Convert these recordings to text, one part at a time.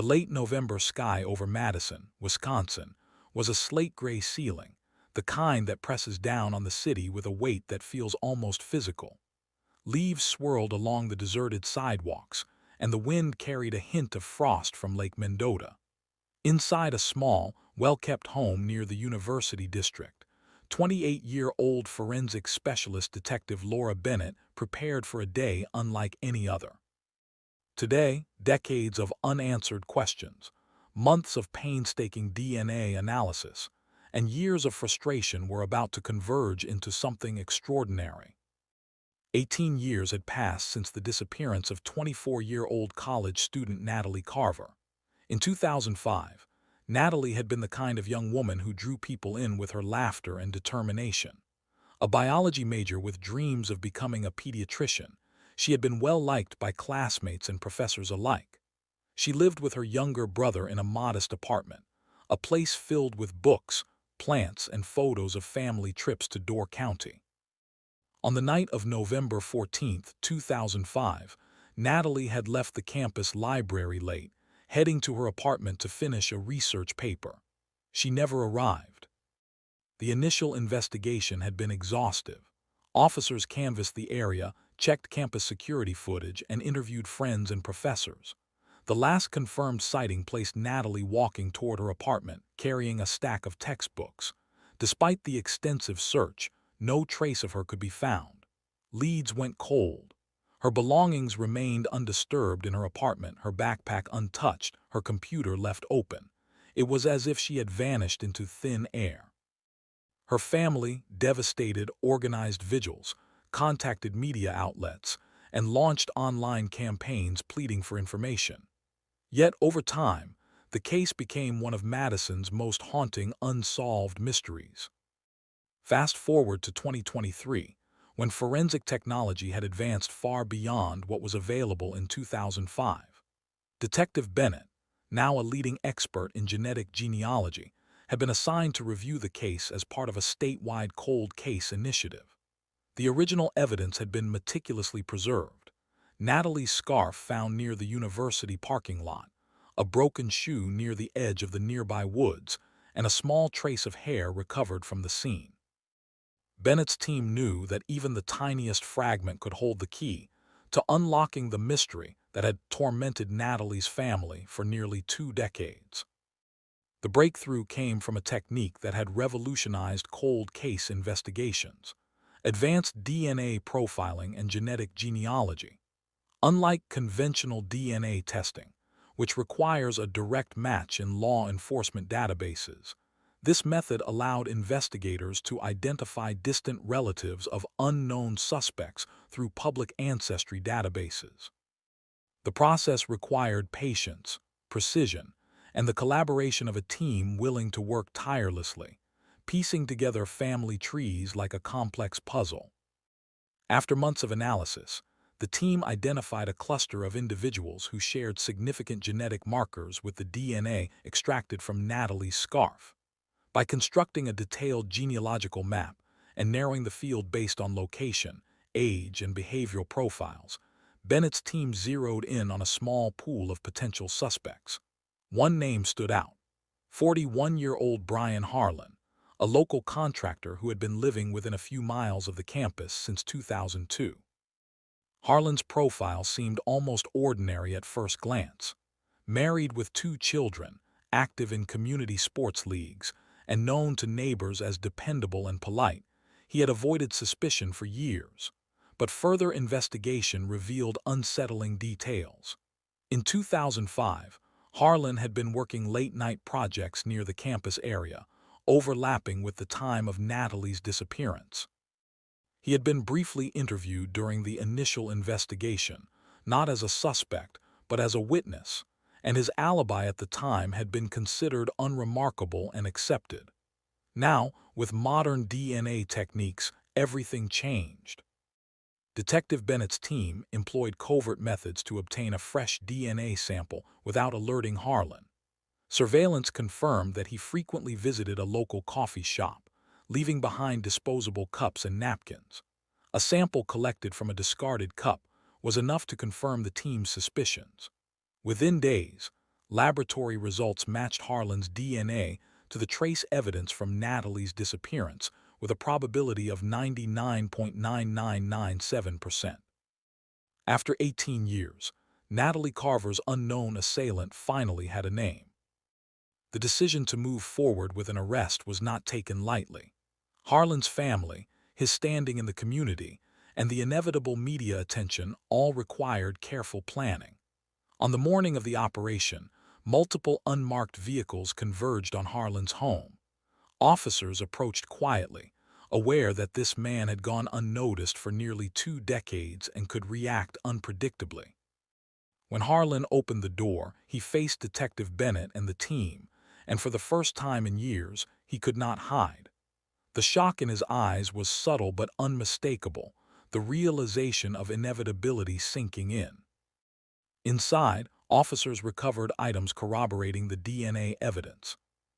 The late November sky over Madison, Wisconsin, was a slate-gray ceiling, the kind that presses down on the city with a weight that feels almost physical. Leaves swirled along the deserted sidewalks, and the wind carried a hint of frost from Lake Mendota. Inside a small, well-kept home near the University District, 28-year-old forensic specialist detective Laura Bennett prepared for a day unlike any other. Today, decades of unanswered questions, months of painstaking DNA analysis, and years of frustration were about to converge into something extraordinary. 18 years had passed since the disappearance of 24-year-old college student Natalie Carver. In 2005, Natalie had been the kind of young woman who drew people in with her laughter and determination. A biology major with dreams of becoming a pediatrician, she had been well-liked by classmates and professors alike. She lived with her younger brother in a modest apartment, a place filled with books, plants, and photos of family trips to Door County. On the night of November 14, 2005, Natalie had left the campus library late, heading to her apartment to finish a research paper. She never arrived. The initial investigation had been exhaustive. Officers canvassed the area, checked campus security footage, and interviewed friends and professors. The last confirmed sighting placed Natalie walking toward her apartment, carrying a stack of textbooks. Despite the extensive search, no trace of her could be found. Leads went cold. Her belongings remained undisturbed in her apartment, her backpack untouched, her computer left open. It was as if she had vanished into thin air. Her family, devastated, organized vigils, contacted media outlets, and launched online campaigns pleading for information. Yet, over time, the case became one of Madison's most haunting unsolved mysteries. Fast forward to 2023, when forensic technology had advanced far beyond what was available in 2005. Detective Bennett, now a leading expert in genetic genealogy, had been assigned to review the case as part of a statewide cold case initiative. The original evidence had been meticulously preserved. Natalie's scarf found near the university parking lot, a broken shoe near the edge of the nearby woods, and a small trace of hair recovered from the scene. Bennett's team knew that even the tiniest fragment could hold the key to unlocking the mystery that had tormented Natalie's family for nearly 2 decades. The breakthrough came from a technique that had revolutionized cold case investigations: advanced DNA profiling and genetic genealogy. Unlike conventional DNA testing, which requires a direct match in law enforcement databases, this method allowed investigators to identify distant relatives of unknown suspects through public ancestry databases. The process required patience, precision, and the collaboration of a team willing to work tirelessly, piecing together family trees like a complex puzzle. After months of analysis, the team identified a cluster of individuals who shared significant genetic markers with the DNA extracted from Natalie's scarf. By constructing a detailed genealogical map and narrowing the field based on location, age, and behavioral profiles, Bennett's team zeroed in on a small pool of potential suspects. One name stood out: 41-year-old Brian Harlan, a local contractor who had been living within a few miles of the campus since 2002. Harlan's profile seemed almost ordinary at first glance. Married with 2 children, active in community sports leagues, and known to neighbors as dependable and polite, he had avoided suspicion for years. But further investigation revealed unsettling details. In 2005, Harlan had been working late-night projects near the campus area, overlapping with the time of Natalie's disappearance. He had been briefly interviewed during the initial investigation, not as a suspect, but as a witness, and his alibi at the time had been considered unremarkable and accepted. Now, with modern DNA techniques, everything changed. Detective Bennett's team employed covert methods to obtain a fresh DNA sample without alerting Harlan. Surveillance confirmed that he frequently visited a local coffee shop, leaving behind disposable cups and napkins. A sample collected from a discarded cup was enough to confirm the team's suspicions. Within days, Laboratory results matched Harlan's DNA to the trace evidence from Natalie's disappearance with a probability of 99.9997%. After 18 years, Natalie Carver's unknown assailant finally had a name. The decision to move forward with an arrest was not taken lightly. Harlan's family, his standing in the community, and the inevitable media attention all required careful planning. On the morning of the operation, multiple unmarked vehicles converged on Harlan's home. Officers approached quietly, aware that this man had gone unnoticed for nearly 2 decades and could react unpredictably. When Harlan opened the door, he faced Detective Bennett and the team, and for the first time in years, he could not hide. The shock in his eyes was subtle but unmistakable, the realization of inevitability sinking in. Inside, officers recovered items corroborating the DNA evidence.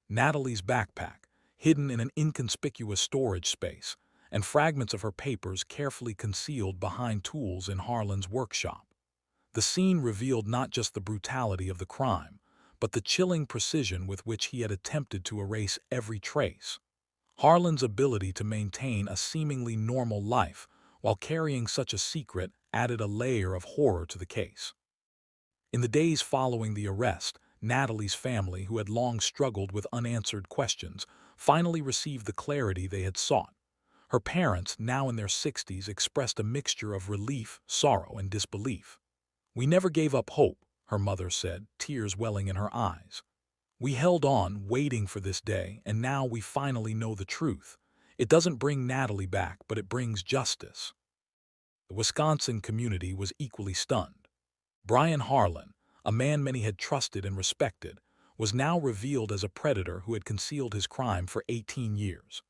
Natalie's backpack, hidden in an inconspicuous storage space, and fragments of her papers carefully concealed behind tools in Harlan's workshop. The scene revealed not just the brutality of the crime, but the chilling precision with which he had attempted to erase every trace. Harlan's ability to maintain a seemingly normal life while carrying such a secret added a layer of horror to the case. In the days following the arrest, Natalie's family, who had long struggled with unanswered questions, finally received the clarity they had sought. Her parents, now in their 60s, expressed a mixture of relief, sorrow, and disbelief. "We never gave up hope," her mother said, tears welling in her eyes. "We held on, waiting for this day, and now we finally know the truth. It doesn't bring Natalie back, but it brings justice." The Wisconsin community was equally stunned. Brian Harlan, a man many had trusted and respected, was now revealed as a predator who had concealed his crime for 18 years.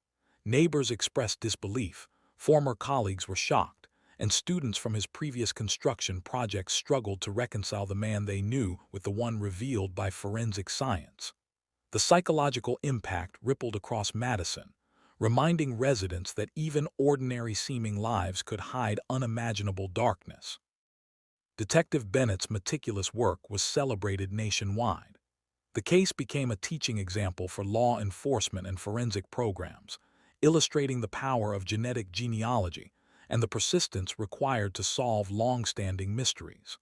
Neighbors expressed disbelief, former colleagues were shocked, and students from his previous construction projects struggled to reconcile the man they knew with the one revealed by forensic science. The psychological impact rippled across Madison, reminding residents that even ordinary-seeming lives could hide unimaginable darkness. Detective Bennett's meticulous work was celebrated nationwide. The case became a teaching example for law enforcement and forensic programs, illustrating the power of genetic genealogy and the persistence required to solve long-standing mysteries.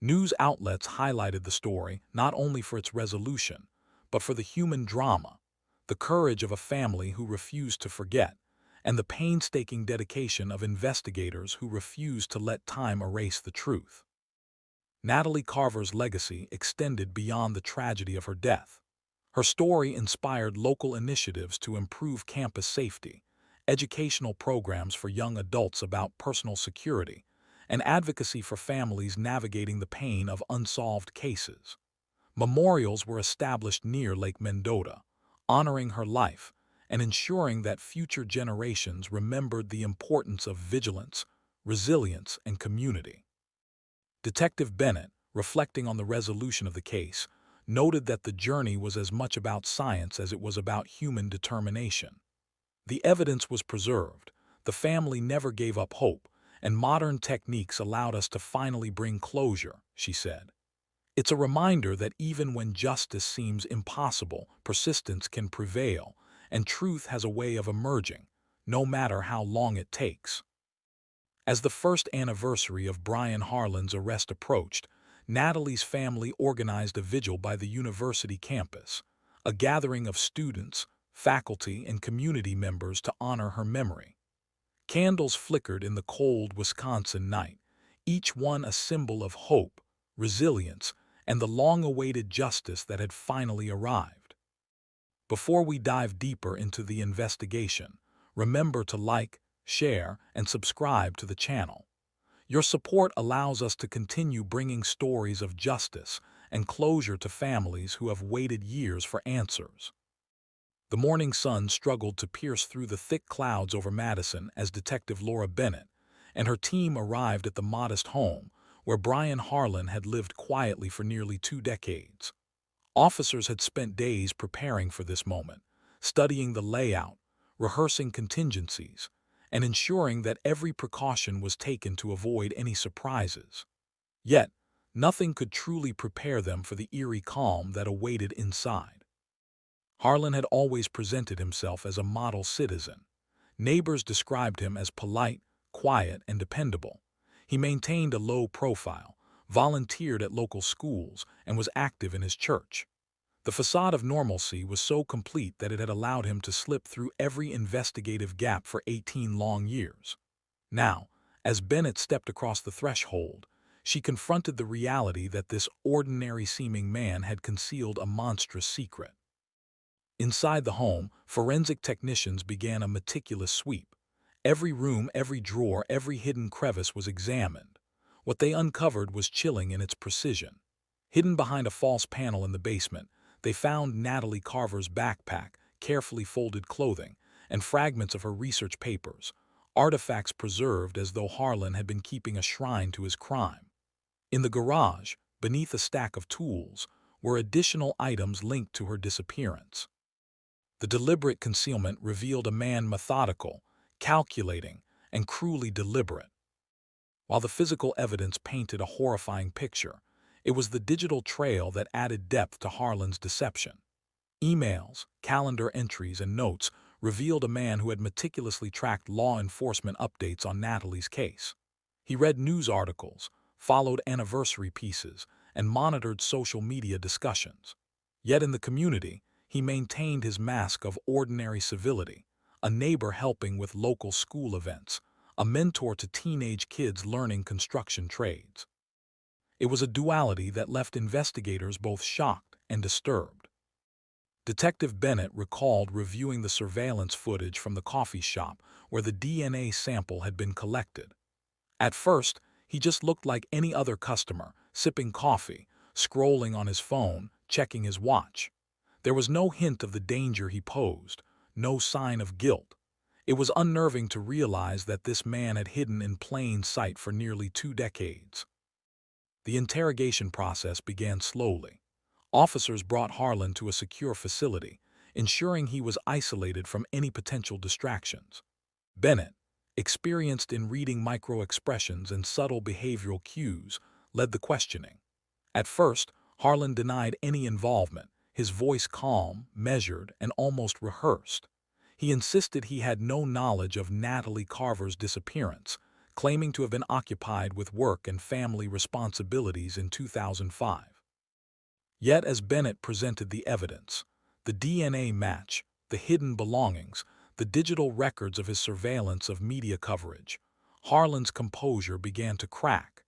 News outlets highlighted the story not only for its resolution, but for the human drama, the courage of a family who refused to forget, and the painstaking dedication of investigators who refused to let time erase the truth. Natalie Carver's legacy extended beyond the tragedy of her death. Her story inspired local initiatives to improve campus safety, educational programs for young adults about personal security, and advocacy for families navigating the pain of unsolved cases. Memorials were established near Lake Mendota, honoring her life and ensuring that future generations remembered the importance of vigilance, resilience, and community. Detective Bennett, reflecting on the resolution of the case, noted that the journey was as much about science as it was about human determination. The evidence was preserved, the family never gave up hope, and modern techniques allowed us to finally bring closure, she said. "It's a reminder that even when justice seems impossible, persistence can prevail, and truth has a way of emerging, no matter how long it takes." As the first anniversary of Brian Harlan's arrest approached, Natalie's family organized a vigil by the university campus, a gathering of students, faculty, and community members to honor her memory. Candles flickered in the cold Wisconsin night, each one a symbol of hope, resilience, and the long-awaited justice that had finally arrived. Before we dive deeper into the investigation, remember to like, share, and subscribe to the channel. Your support allows us to continue bringing stories of justice and closure to families who have waited years for answers. The morning sun struggled to pierce through the thick clouds over Madison as Detective Laura Bennett and her team arrived at the modest home where Brian Harlan had lived quietly for nearly 2 decades. Officers had spent days preparing for this moment, studying the layout, rehearsing contingencies, and ensuring that every precaution was taken to avoid any surprises. Yet, Nothing could truly prepare them for the eerie calm that awaited inside. Harlan had always presented himself as a model citizen. Neighbors described him as polite, quiet, and dependable. He maintained a low profile, volunteered at local schools, and was active in his church. The facade of normalcy was so complete that it had allowed him to slip through every investigative gap for 18 long years. Now, as Bennett stepped across the threshold, she confronted the reality that this ordinary-seeming man had concealed a monstrous secret. Inside the home, forensic technicians began a meticulous sweep. Every room, every drawer, every hidden crevice was examined. What they uncovered was chilling in its precision. Hidden behind a false panel in the basement, they found Natalie Carver's backpack, carefully folded clothing, and fragments of her research papers, artifacts preserved as though Harlan had been keeping a shrine to his crime. In the garage, beneath a stack of tools, were additional items linked to her disappearance. The deliberate concealment revealed a man methodical, calculating, and cruelly deliberate. While the physical evidence painted a horrifying picture, it was the digital trail that added depth to Harlan's deception. Emails, calendar entries, and notes revealed a man who had meticulously tracked law enforcement updates on Natalie's case. He read news articles, followed anniversary pieces, and monitored social media discussions. Yet in the community, he maintained his mask of ordinary civility, a neighbor helping with local school events, a mentor to teenage kids learning construction trades. It was a duality that left investigators both shocked and disturbed. Detective Bennett recalled reviewing the surveillance footage from the coffee shop where the DNA sample had been collected. At first, he just looked like any other customer, sipping coffee, scrolling on his phone, checking his watch. There was no hint of the danger he posed, no sign of guilt. It was unnerving to realize that this man had hidden in plain sight for nearly 2 decades. The interrogation process began slowly. Officers brought Harlan to a secure facility, ensuring he was isolated from any potential distractions. Bennett, experienced in reading micro-expressions and subtle behavioral cues, led the questioning. At first, Harlan denied any involvement, his voice calm, measured, and almost rehearsed. He insisted he had no knowledge of Natalie Carver's disappearance, claiming to have been occupied with work and family responsibilities in 2005. Yet as Bennett presented the evidence, the DNA match, the hidden belongings, the digital records of his surveillance of media coverage, Harlan's composure began to crack.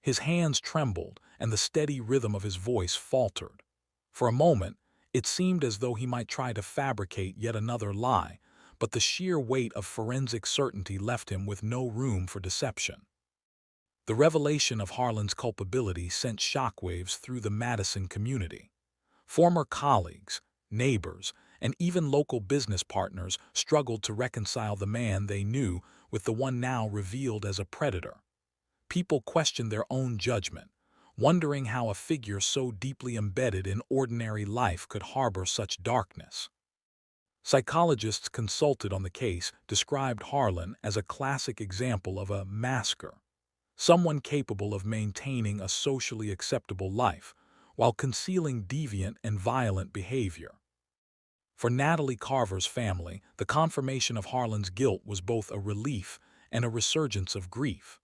His hands trembled and the steady rhythm of his voice faltered. For a moment, it seemed as though he might try to fabricate yet another lie, but the sheer weight of forensic certainty left him with no room for deception. The revelation of Harlan's culpability sent shockwaves through the Madison community. Former colleagues, neighbors, and even local business partners struggled to reconcile the man they knew with the one now revealed as a predator. People questioned their own judgment, wondering how a figure so deeply embedded in ordinary life could harbor such darkness. Psychologists consulted on the case described Harlan as a classic example of a masker, someone capable of maintaining a socially acceptable life while concealing deviant and violent behavior. For Natalie Carver's family, the confirmation of Harlan's guilt was both a relief and a resurgence of grief.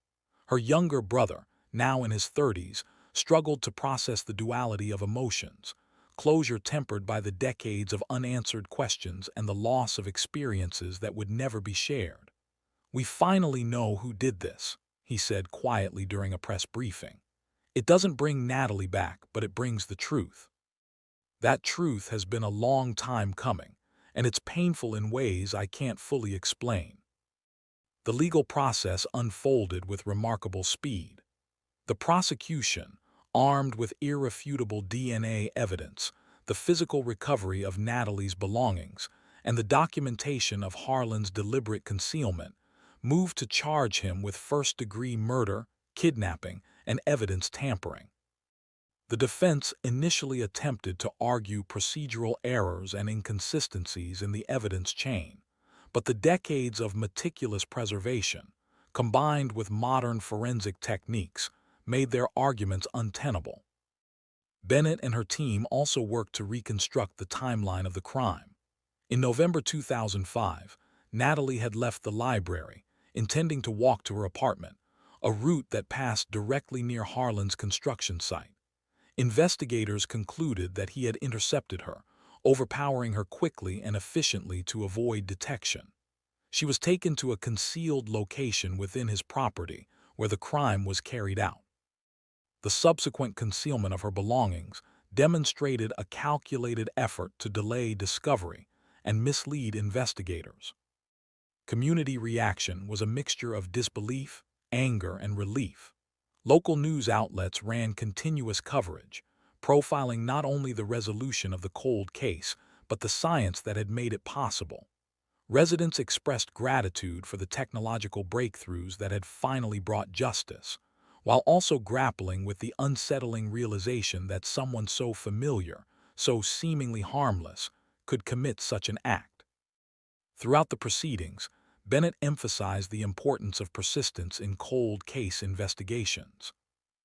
Her younger brother, now in his 30s, struggled to process the duality of emotions, closure tempered by the decades of unanswered questions and the loss of experiences that would never be shared. "We finally know who did this," he said quietly during a press briefing. "It doesn't bring Natalie back, but it brings the truth. That truth has been a long time coming, and it's painful in ways I can't fully explain." The legal process unfolded with remarkable speed. The prosecution, armed with irrefutable DNA evidence, the physical recovery of Natalie's belongings, and the documentation of Harlan's deliberate concealment, moved to charge him with first-degree murder, kidnapping, and evidence tampering. The defense initially attempted to argue procedural errors and inconsistencies in the evidence chain, but the decades of meticulous preservation, combined with modern forensic techniques, made their arguments untenable. Bennett and her team also worked to reconstruct the timeline of the crime. In November 2005, Natalie had left the library, intending to walk to her apartment, a route that passed directly near Harlan's construction site. Investigators concluded that he had intercepted her, overpowering her quickly and efficiently to avoid detection. She was taken to a concealed location within his property where the crime was carried out. The subsequent concealment of her belongings demonstrated a calculated effort to delay discovery and mislead investigators. Community reaction was a mixture of disbelief, anger, and relief. Local news outlets ran continuous coverage, profiling not only the resolution of the cold case, but the science that had made it possible. Residents expressed gratitude for the technological breakthroughs that had finally brought justice, while also grappling with the unsettling realization that someone so familiar, so seemingly harmless, could commit such an act. Throughout the proceedings, Bennett emphasized the importance of persistence in cold case investigations.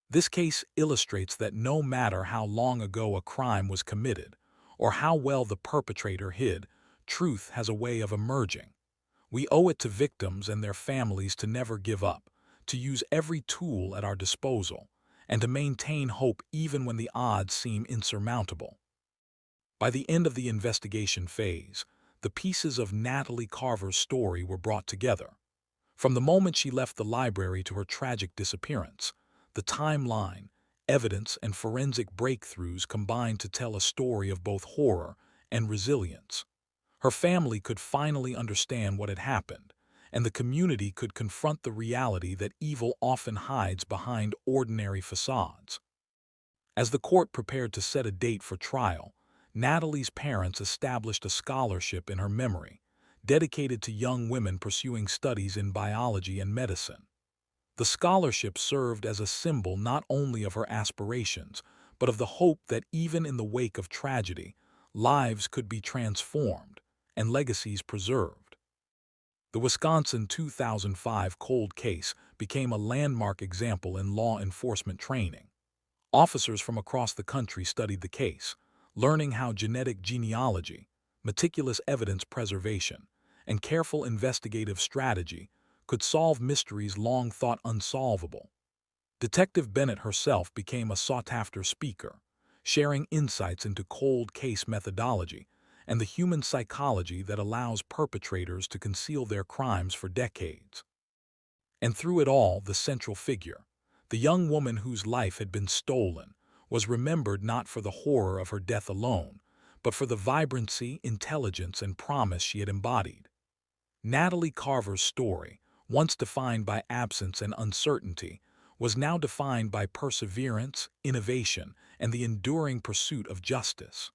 This case illustrates that no matter how long ago a crime was committed, or how well the perpetrator hid, truth has a way of emerging. We owe it to victims and their families to never give up, to use every tool at our disposal, and to maintain hope even when the odds seem insurmountable. By the end of the investigation phase, the pieces of Natalie Carver's story were brought together. From the moment she left the library to her tragic disappearance, the timeline, evidence, and forensic breakthroughs combined to tell a story of both horror and resilience. Her family could finally understand what had happened, and the community could confront the reality that evil often hides behind ordinary facades. As the court prepared to set a date for trial, Natalie's parents established a scholarship in her memory, dedicated to young women pursuing studies in biology and medicine. The scholarship served as a symbol not only of her aspirations, but of the hope that even in the wake of tragedy, lives could be transformed and legacies preserved. The Wisconsin 2005 cold case became a landmark example in law enforcement training. Officers from across the country studied the case, learning how genetic genealogy, meticulous evidence preservation, and careful investigative strategy could solve mysteries long thought unsolvable. Detective Bennett herself became a sought-after speaker, sharing insights into cold case methodology and the human psychology that allows perpetrators to conceal their crimes for decades. And through it all, the central figure, the young woman whose life had been stolen, was remembered not for the horror of her death alone, but for the vibrancy, intelligence, and promise she had embodied. Natalie Carver's story, once defined by absence and uncertainty, was now defined by perseverance, innovation, and the enduring pursuit of justice.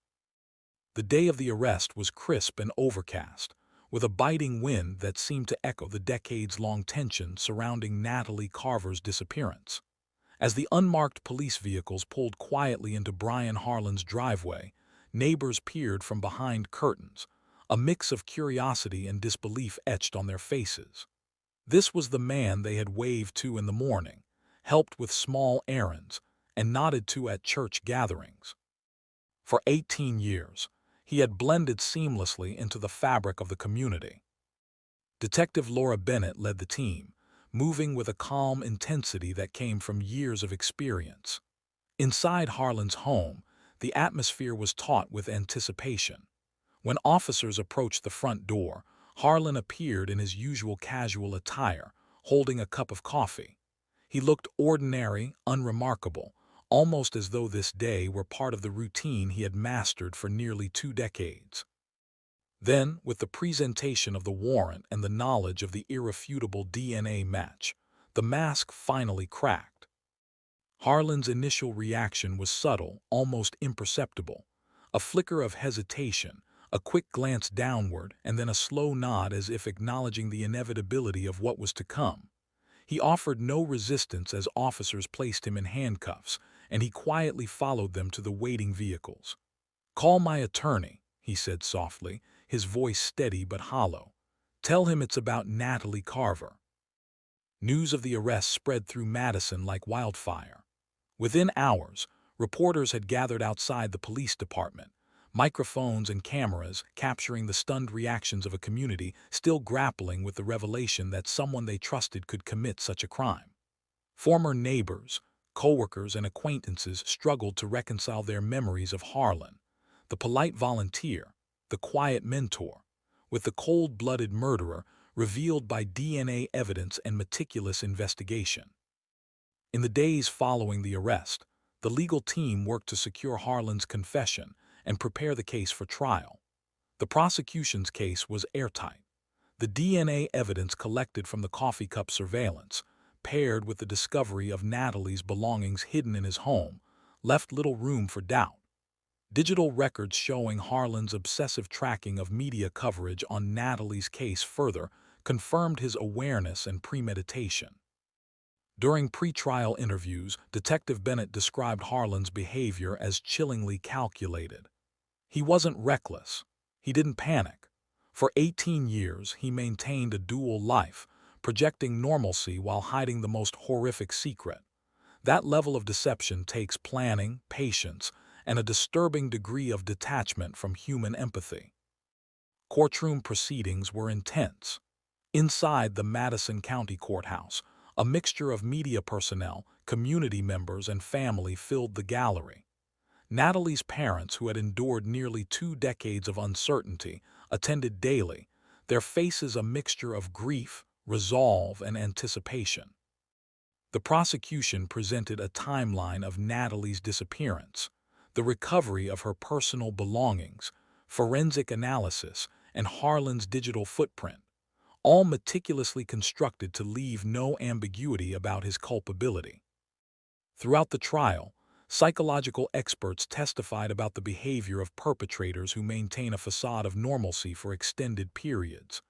The day of the arrest was crisp and overcast, with a biting wind that seemed to echo the decades-long tension surrounding Natalie Carver's disappearance. As the unmarked police vehicles pulled quietly into Brian Harlan's driveway, neighbors peered from behind curtains, a mix of curiosity and disbelief etched on their faces. This was the man they had waved to in the morning, helped with small errands, and nodded to at church gatherings. For 18 years, he had blended seamlessly into the fabric of the community. Detective Laura Bennett led the team, moving with a calm intensity that came from years of experience. Inside Harlan's home, the atmosphere was taut with anticipation. When officers approached the front door, Harlan appeared in his usual casual attire, holding a cup of coffee. He looked ordinary, unremarkable, almost as though this day were part of the routine he had mastered for nearly 2 decades. Then, with the presentation of the warrant and the knowledge of the irrefutable DNA match, the mask finally cracked. Harlan's initial reaction was subtle, almost imperceptible. A flicker of hesitation, a quick glance downward, and then a slow nod as if acknowledging the inevitability of what was to come. He offered no resistance as officers placed him in handcuffs, and he quietly followed them to the waiting vehicles. "Call my attorney," he said softly, his voice steady but hollow. "Tell him it's about Natalie Carver." News of the arrest spread through Madison like wildfire. Within hours, reporters had gathered outside the police department, microphones and cameras capturing the stunned reactions of a community still grappling with the revelation that someone they trusted could commit such a crime. Former neighbors, coworkers, and acquaintances struggled to reconcile their memories of Harlan, the polite volunteer, the quiet mentor, with the cold-blooded murderer revealed by DNA evidence and meticulous investigation. In the days following the arrest, the legal team worked to secure Harlan's confession and prepare the case for trial. The prosecution's case was airtight. The DNA evidence collected from the coffee cup surveillance, paired with the discovery of Natalie's belongings hidden in his home, left little room for doubt. Digital records showing Harlan's obsessive tracking of media coverage on Natalie's case further confirmed his awareness and premeditation. During pre-trial interviews, Detective Bennett described Harlan's behavior as chillingly calculated. He wasn't reckless. He didn't panic. For 18 years, he maintained a dual life, projecting normalcy while hiding the most horrific secret. That level of deception takes planning, patience, and a disturbing degree of detachment from human empathy. Courtroom proceedings were intense. Inside the Madison County Courthouse, a mixture of media personnel, community members, and family filled the gallery. Natalie's parents, who had endured nearly 2 decades of uncertainty, attended daily, their faces a mixture of grief, resolve, and anticipation. The prosecution presented a timeline of Natalie's disappearance, the recovery of her personal belongings, forensic analysis, and Harlan's digital footprint, all meticulously constructed to leave no ambiguity about his culpability. Throughout the trial, psychological experts testified about the behavior of perpetrators who maintain a facade of normalcy for extended periods.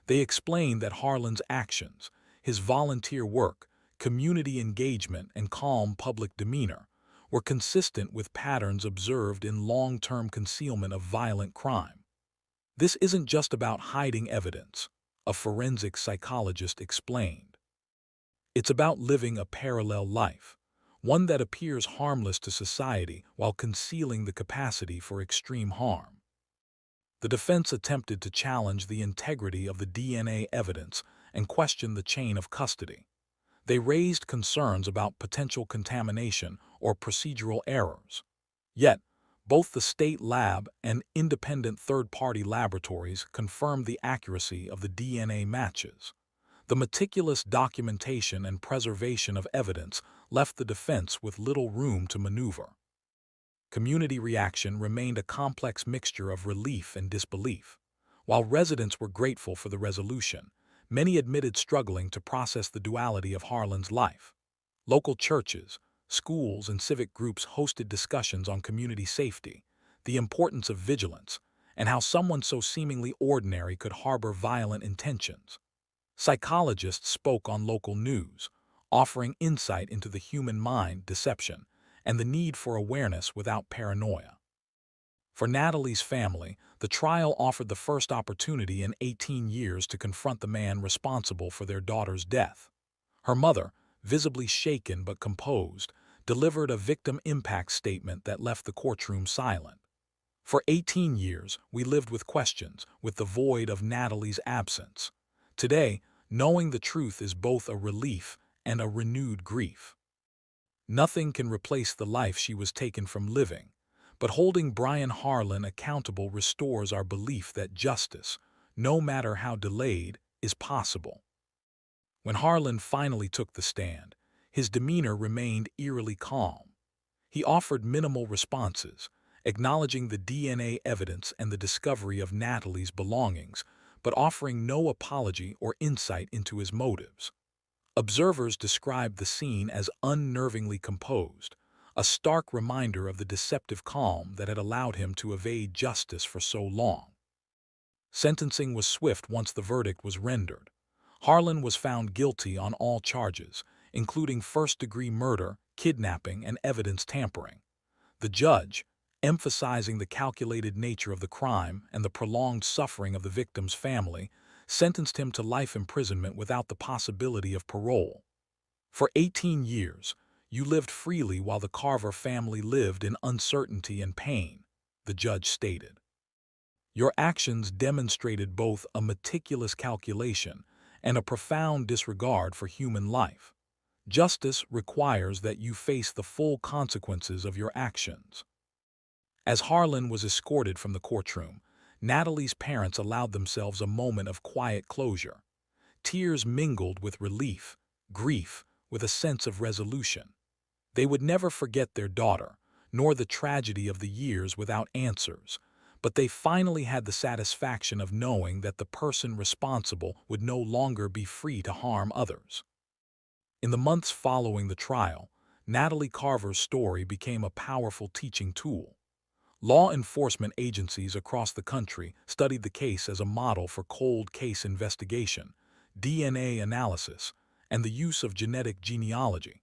They explained that Harlan's actions, his volunteer work, community engagement, and calm public demeanor were consistent with patterns observed in long-term concealment of violent crime. This isn't just about hiding evidence, a forensic psychologist explained. It's about living a parallel life, one that appears harmless to society while concealing the capacity for extreme harm. The defense attempted to challenge the integrity of the DNA evidence and question the chain of custody. They raised concerns about potential contamination or procedural errors. Yet, both the state lab and independent third-party laboratories confirmed the accuracy of the DNA matches. The meticulous documentation and preservation of evidence left the defense with little room to maneuver. Community reaction remained a complex mixture of relief and disbelief. While residents were grateful for the resolution, many admitted struggling to process the duality of Harlan's life. Local churches, schools, and civic groups hosted discussions on community safety, the importance of vigilance, and how someone so seemingly ordinary could harbor violent intentions. Psychologists spoke on local news, offering insight into the human mind, deception, and the need for awareness without paranoia. For Natalie's family, the trial offered the first opportunity in 18 years to confront the man responsible for their daughter's death. Her mother, visibly shaken but composed, delivered a victim impact statement that left the courtroom silent. For 18 years, we lived with questions, with the void of Natalie's absence. Today, knowing the truth is both a relief and a renewed grief. Nothing can replace the life she was taken from living, but holding Brian Harlan accountable restores our belief that justice, no matter how delayed, is possible. When Harlan finally took the stand, his demeanor remained eerily calm. He offered minimal responses, acknowledging the DNA evidence and the discovery of Natalie's belongings, but offering no apology or insight into his motives. Observers described the scene as unnervingly composed, a stark reminder of the deceptive calm that had allowed him to evade justice for so long. Sentencing was swift once the verdict was rendered. Harlan was found guilty on all charges, including first-degree murder, kidnapping, and evidence tampering. The judge, emphasizing the calculated nature of the crime and the prolonged suffering of the victim's family, sentenced him to life imprisonment without the possibility of parole. For 18 years, You lived freely while the Carver family lived in uncertainty and pain, the judge stated. Your actions demonstrated both a meticulous calculation and a profound disregard for human life. Justice requires that you face the full consequences of your actions. As Harlan was escorted from the courtroom, Natalie's parents allowed themselves a moment of quiet closure. Tears mingled with relief, grief with a sense of resolution. They would never forget their daughter, nor the tragedy of the years without answers, but they finally had the satisfaction of knowing that the person responsible would no longer be free to harm others. In the months following the trial, Natalie Carver's story became a powerful teaching tool. Law enforcement agencies across the country studied the case as a model for cold case investigation, DNA analysis, and the use of genetic genealogy.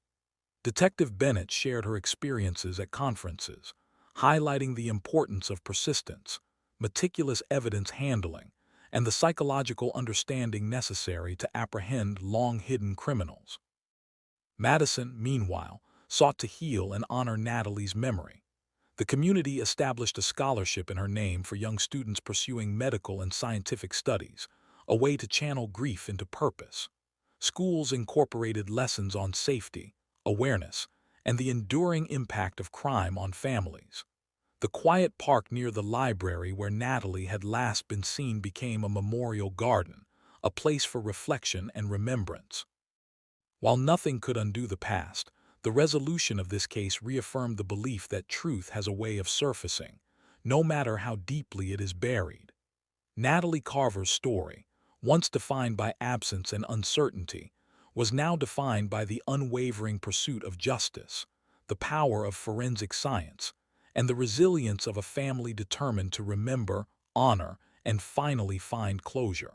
Detective Bennett shared her experiences at conferences, highlighting the importance of persistence, meticulous evidence handling, and the psychological understanding necessary to apprehend long-hidden criminals. Madison, meanwhile, sought to heal and honor Natalie's memory. The community established a scholarship in her name for young students pursuing medical and scientific studies, a way to channel grief into purpose. Schools incorporated lessons on safety, awareness, and the enduring impact of crime on families. The quiet park near the library where Natalie had last been seen became a memorial garden, a place for reflection and remembrance. While nothing could undo the past, the resolution of this case reaffirmed the belief that truth has a way of surfacing, no matter how deeply it is buried. Natalie Carver's story, once defined by absence and uncertainty, was now defined by the unwavering pursuit of justice, the power of forensic science, and the resilience of a family determined to remember, honor, and finally find closure.